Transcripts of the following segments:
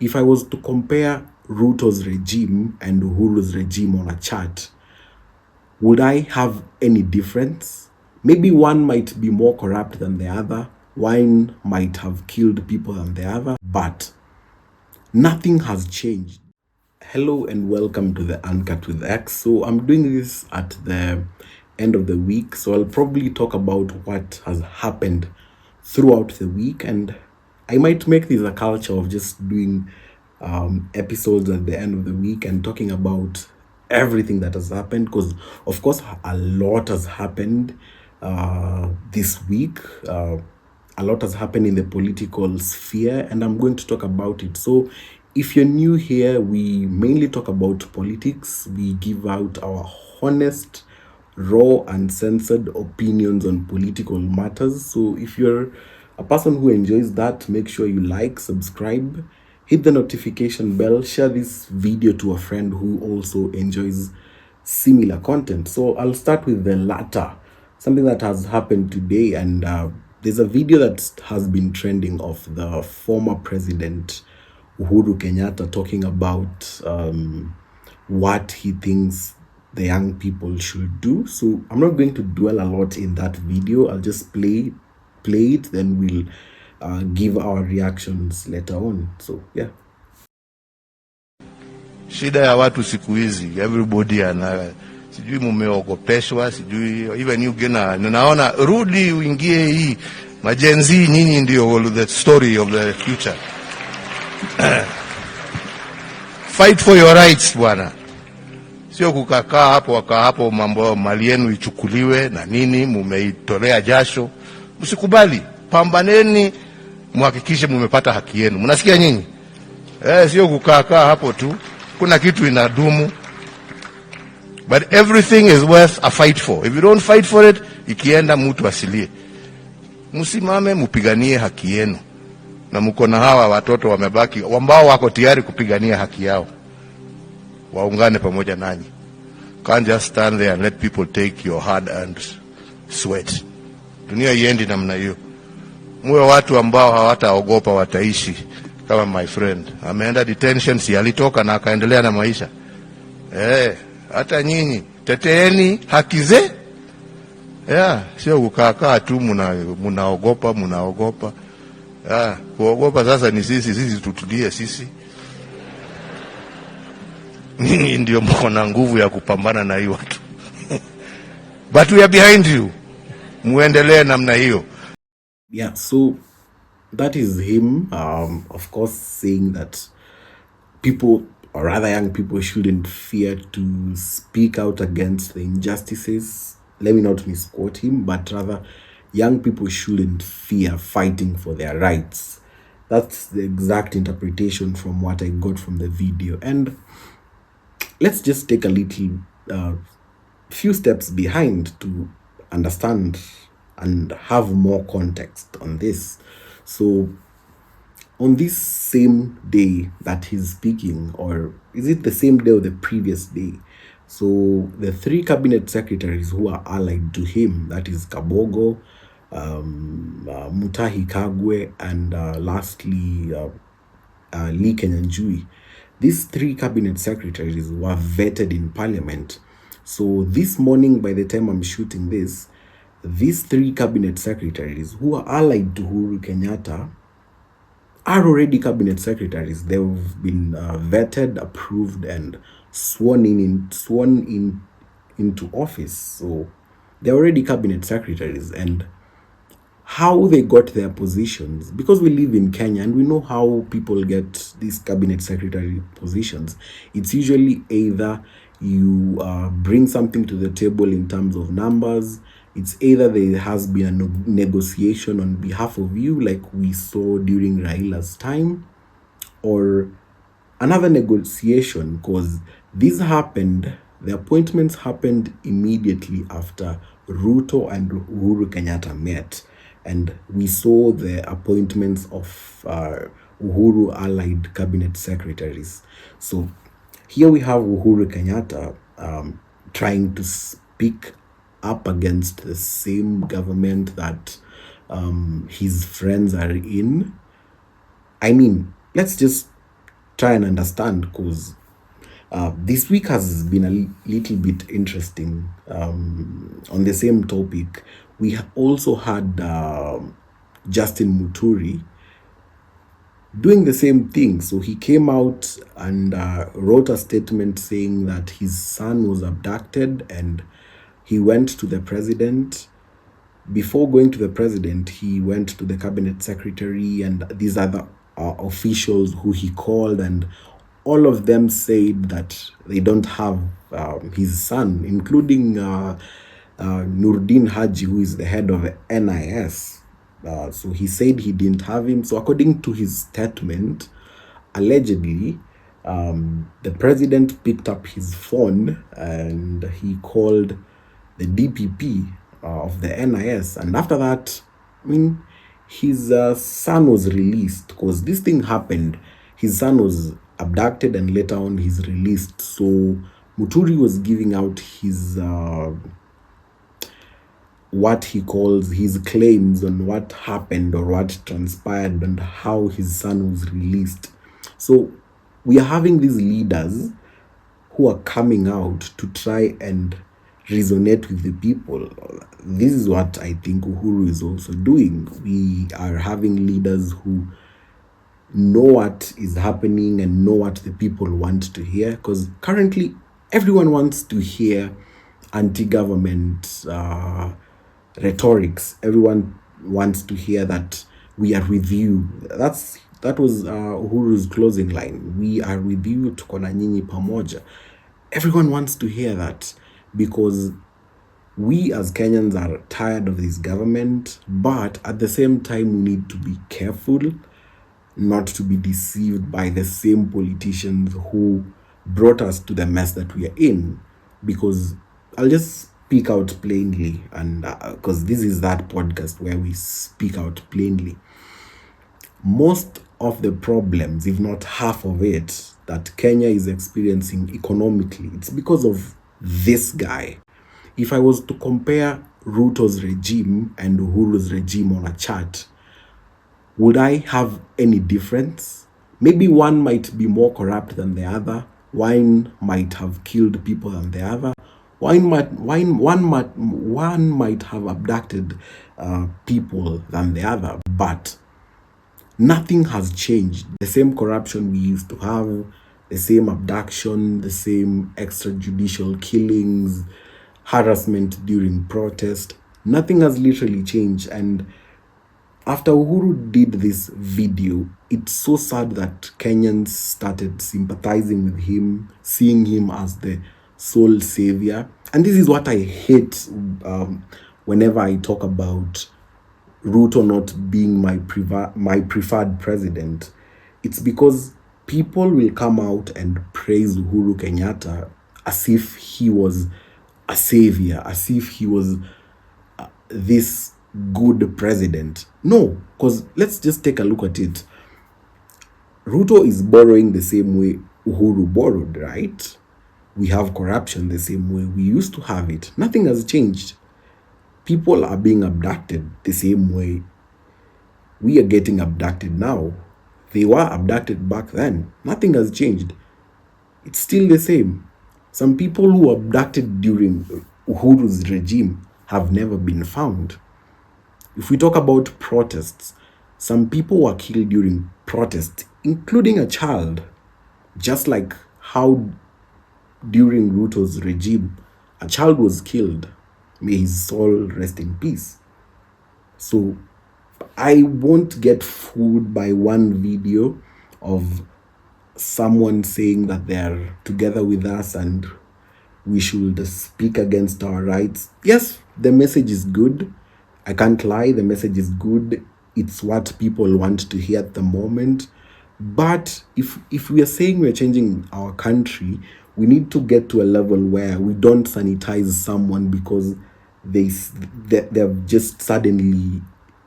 if I was to compare Ruto's regime and Uhuru's regime on a chart, would I have any difference? Maybe one might be more corrupt than the other. One might have killed people than the other, but nothing has changed. Hello and welcome to the Uncut with X. So I'm doing this at the end of the week. So I'll probably talk about what has happened throughout the week, and I might make this a culture of just doing episodes at the end of the week and talking about everything that has happened, because of course a lot has happened this week. A lot has happened in the political sphere, and I'm going to talk about it. So if you're new here, we mainly talk about politics. We give out our honest, raw, uncensored opinions on political matters. So if you're a person who enjoys that, make sure you like, subscribe, hit the notification bell, share this video to a friend who also enjoys similar content. So I'll start with the latter, something that has happened today, and there's a video that has been trending of the former president Uhuru Kenyatta talking about what he thinks the young people should do. So I'm not going to dwell a lot in that video. I'll just play it, then we'll give our reactions later on. So yeah. Shida ya watu siku hizi, everybody ana sijui mumeogopeshwa, sijui even you gena, naona rudi uingie hii majenzi, nyinyi ndio the story of the future. Fight for your rights bwana, sio kukakaa hapo hapo mambo mali yenu ichukuliwe na nini, mumeitolea jasho. Msikubali, pambaneni, muhakikishe mumepata haki yenu. Mnasikia nyinyi? Sio kukaa hapo tu, kuna kitu inadumu. But everything is worth a fight for. If you don't fight for it, ikienda mtu asilie. Msimame mupiganie haki yenu. Na mko na hawa watoto wamebaki ambao wako tayari kupigania haki yao. Waungane pamoja nanyi. Can't just stand there and let people take your hard earned sweat. Dunia iendi namna hiyo. Muwe watu ambao hawataogopa, wataishi kama my friend. Ameenda detention, si alitoka na akaendelea na maisha. Hata nyinyi teteeni haki zenu. Sio kukaa tu mnaogopa. Kuogopa sasa ni sisi tutulie sisi. Nyinyi ndio mko na nguvu ya kupambana na hiyo watu. But we are behind you. Muendelee namna hiyo. Yeah, so that is him, of course, saying that people, or rather young people, shouldn't fear to speak out against the injustices. Let me not misquote him, but rather young people shouldn't fear fighting for their rights. That's the exact interpretation from what I got from the video. And let's just take a little few steps behind to understand and have more context on this. So on this same day that he's speaking, or is it the same day or the previous day? So the three cabinet secretaries who are allied to him, that is Kabogo, Mutahi Kagwe, and lastly Lee Kenyanjui. These three cabinet secretaries were vetted in parliament. So this morning, by the time I'm shooting this, these three cabinet secretaries who are allied to Uhuru Kenyatta are already cabinet secretaries. They've been vetted, approved, and sworn into office. So they're already cabinet secretaries. And how they got their positions, because we live in Kenya and we know how people get these cabinet secretary positions. It's usually either you bring something to the table in terms of numbers. It's either there has been a negotiation on behalf of you, like we saw during Raila's time, or another negotiation, because this happened, the appointments happened immediately after Ruto and Uhuru Kenyatta met. And we saw the appointments of Uhuru allied cabinet secretaries. So here we have Uhuru Kenyatta trying to speak up against the same government that his friends are in. I mean, let's just try and understand, because this week has been a little bit interesting. On the same topic, we also had Justin Muturi doing the same thing. So he came out and wrote a statement saying that his son was abducted, and he went to the president. Before going to the president, he went to the cabinet secretary and these other officials who he called, and all of them said that they don't have his son, including Nurdin Haji, who is the head of NIS. So he said he didn't have him. So according to his statement, allegedly, the president picked up his phone and he called the DPP of the NIS, and after that, I mean, his son was released, because this thing happened. His son was abducted and later on he's released. So Muturi was giving out his what he calls his claims on what happened or what transpired and how his son was released. So we are having these leaders who are coming out to try and resonate with the people. This is what I think Uhuru is also doing. We are having leaders who know what is happening and know what the people want to hear, because currently everyone wants to hear anti-government rhetorics. Everyone wants to hear that we are with you. That was Uhuru's closing line. We are with you, tuko na nyinyi pamoja. Everyone wants to hear that, because we as Kenyans are tired of this government, but at the same time we need to be careful not to be deceived by the same politicians who brought us to the mess that we are in. Because I'll just speak out plainly, and because this is that podcast where we speak out plainly. Most of the problems, if not half of it, that Kenya is experiencing economically, it's because of this guy. If I was to compare Ruto's regime and Uhuru's regime on a chart, would I have any difference? Maybe one might be more corrupt than the other. One might have killed people than the other. One might have abducted people than the other. But nothing has changed. The same corruption we used to have, the same abduction, the same extrajudicial killings, harassment during protest. Nothing has literally changed. And after Uhuru did this video, it's so sad that Kenyans started sympathizing with him, seeing him as the sole savior. And this is what I hate whenever I talk about Ruto not being my preferred president. It's because people will come out and praise Uhuru Kenyatta as if he was a savior, as if he was this good president. No, because let's just take a look at it. Ruto is borrowing the same way Uhuru borrowed, right? We have corruption the same way we used to have it. Nothing has changed. People are being abducted the same way we are getting abducted now. They were abducted back then. Nothing has changed. It's still the same. Some people who were abducted during Uhuru's regime have never been found. If we talk about protests, some people were killed during protests, including a child, just like how during Ruto's regime, a child was killed. May his soul rest in peace. So I won't get fooled by one video of someone saying that they're together with us and we should speak against our rights. Yes, the message is good. I can't lie, the message is good. It's what people want to hear at the moment. But if we are saying we're changing our country, we need to get to a level where we don't sanitize someone because they've just suddenly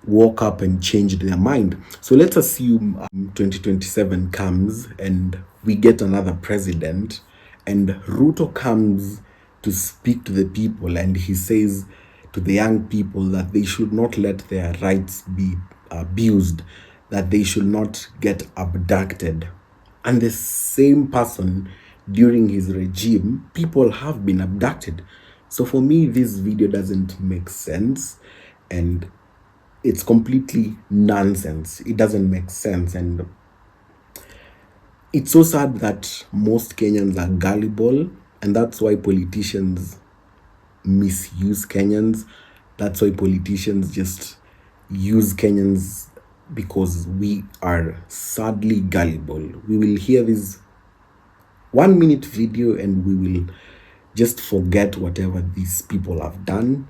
woke up and changed their mind. So let's assume 2027 comes and we get another president, and Ruto comes to speak to the people, and he says to the young people that they should not let their rights be abused, that they should not get abducted. And the same person during his regime, people have been abducted. So for me, this video doesn't make sense, and it's completely nonsense. It doesn't make sense. And it's so sad that most Kenyans are gullible, and that's why politicians misuse Kenyans. That's why politicians just use Kenyans, because we are sadly gullible. We will hear this 1 minute video and we will just forget whatever these people have done.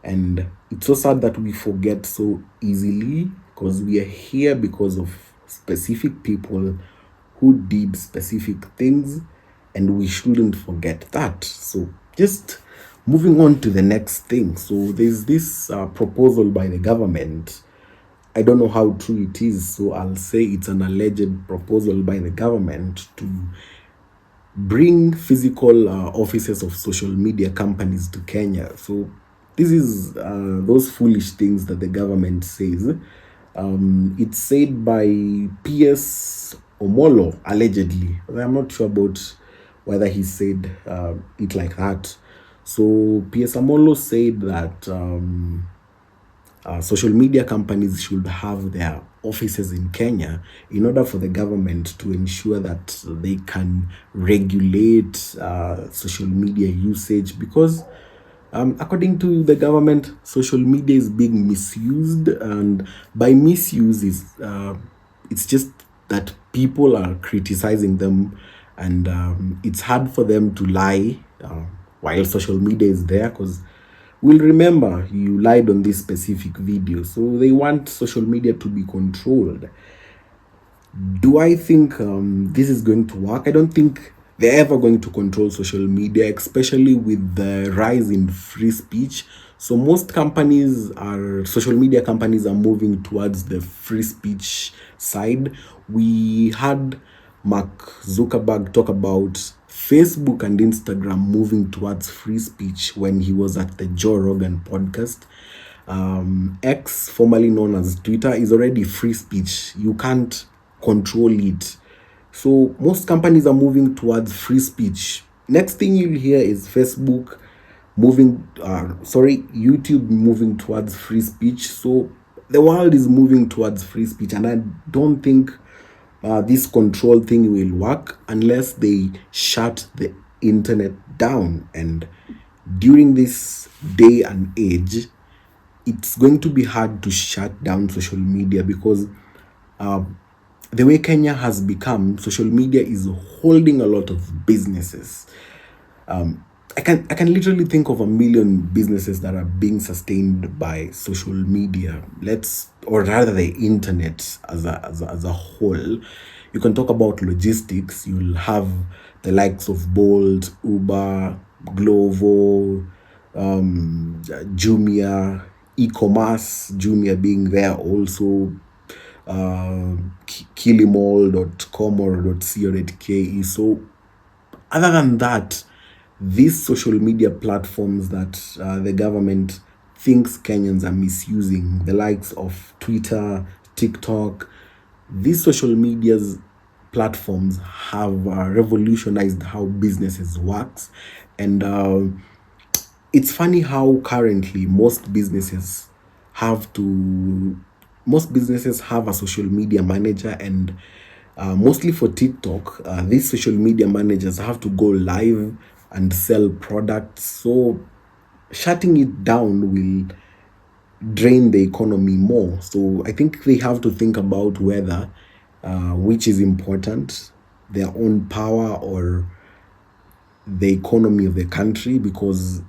And it's so sad that we forget so easily, because we are here because of specific people who did specific things, and we shouldn't forget that. So just moving on to the next thing. So there's this proposal by the government. I don't know how true it is, so I'll say it's an alleged proposal by the government to bring physical offices of social media companies to Kenya. So this is those foolish things that the government says. It's said by PS Omolo, allegedly. I'm not sure about whether he said it like that. So PS Omolo said that social media companies should have their offices in Kenya in order for the government to ensure that they can regulate social media usage, because according to the government, social media is being misused, and by misuse is it's just that people are criticizing them, and it's hard for them to lie while social media is there, because we'll remember you lied on this specific video. So they want social media to be controlled. Do I think this is going to work? I don't think they're ever going to control social media, especially with the rise in free speech. So most social media companies are moving towards the free speech side. We had Mark Zuckerberg talk about Facebook and Instagram moving towards free speech when he was at the Joe Rogan podcast. X, formerly known as Twitter, is already free speech. You can't control it. So most companies are moving towards free speech. Next thing you'll hear is YouTube moving towards free speech. So the world is moving towards free speech, and I don't think this control thing will work unless they shut the internet down. And during this day and age, it's going to be hard to shut down social media, because the way Kenya has become, social media is holding a lot of businesses. I can literally think of a million businesses that are being sustained by social media. Or rather the internet as a whole. You can talk about logistics. You'll have the likes of Bolt, Uber, Glovo, Jumia, e-commerce, Jumia being there also, Kilimall.com or .co.ke. So other than that, these social media platforms that the government thinks Kenyans are misusing, the likes of Twitter, TikTok, these social medias platforms have revolutionized how businesses works. And it's funny how currently most businesses have a social media manager, and mostly for TikTok, these social media managers have to go live and sell products. So shutting it down will drain the economy more. So I think they have to think about whether which is important, their own power or the economy of the country, because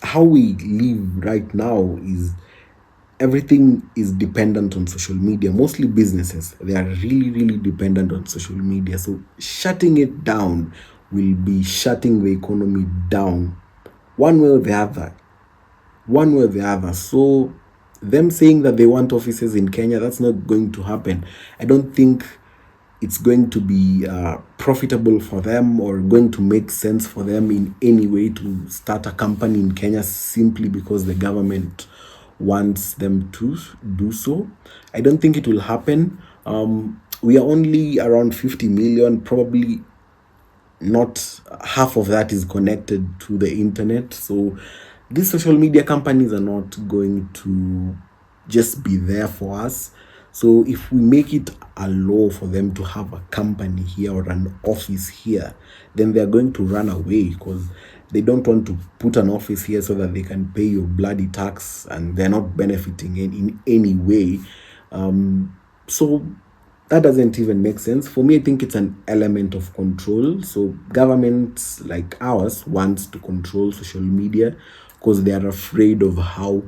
how we live right now is everything is dependent on social media. Mostly businesses, they are really, really dependent on social media. So shutting it down will be shutting the economy down one way or the other. So them saying that they want offices in Kenya, that's not going to happen. I don't think it's going to be profitable for them or going to make sense for them in any way to start a company in Kenya simply because the government wants them to do so. I don't think it will happen. we are only around 50 million. Probably not half of that is connected to the internet. So these social media companies are not going to just be there for us. So if we make it a law for them to have a company here or an office here, then they're going to run away, because they don't want to put an office here so that they can pay your bloody tax and they're not benefiting in any way. So that doesn't even make sense. For me, I think it's an element of control. So governments like ours wants to control social media because they are afraid of how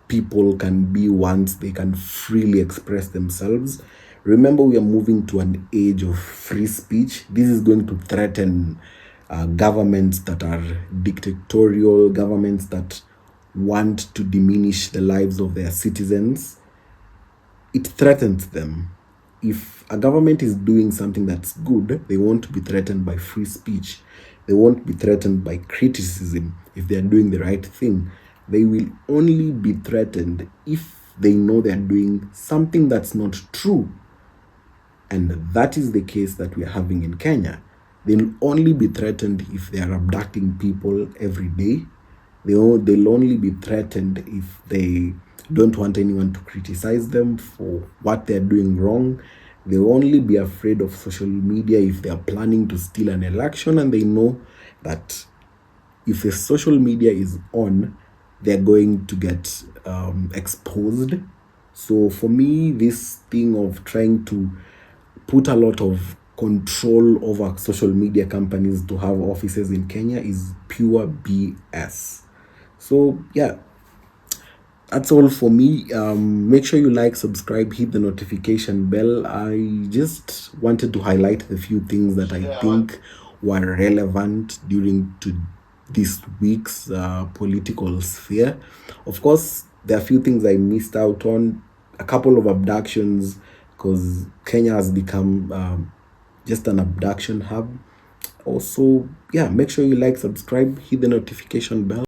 people can be once they can freely express themselves. Remember, we are moving to an age of free speech. This is going to threaten governments that are dictatorial, governments that want to diminish the lives of their citizens. It threatens them. If a government is doing something that's good, they won't be threatened by free speech. They won't be threatened by criticism if they're doing the right thing. They will only be threatened if they know they're doing something that's not true. And that is the case that we are having in Kenya. They'll only be threatened if they are abducting people every day. They'll only be threatened if they don't want anyone to criticize them for what they're doing wrong. They'll only be afraid of social media if they are planning to steal an election and they know that if the social media is on, they're going to get exposed. So for me, this thing of trying to put a lot of control over social media companies to have offices in Kenya is pure BS. So yeah, that's all for me. Make sure you like, subscribe, hit the notification bell. I just wanted to highlight the few things that I think were relevant during this week's political sphere. Of course, there are a few things I missed out on. A couple of abductions, because Kenya has become just an abduction hub. Also, yeah, make sure you like, subscribe, hit the notification bell.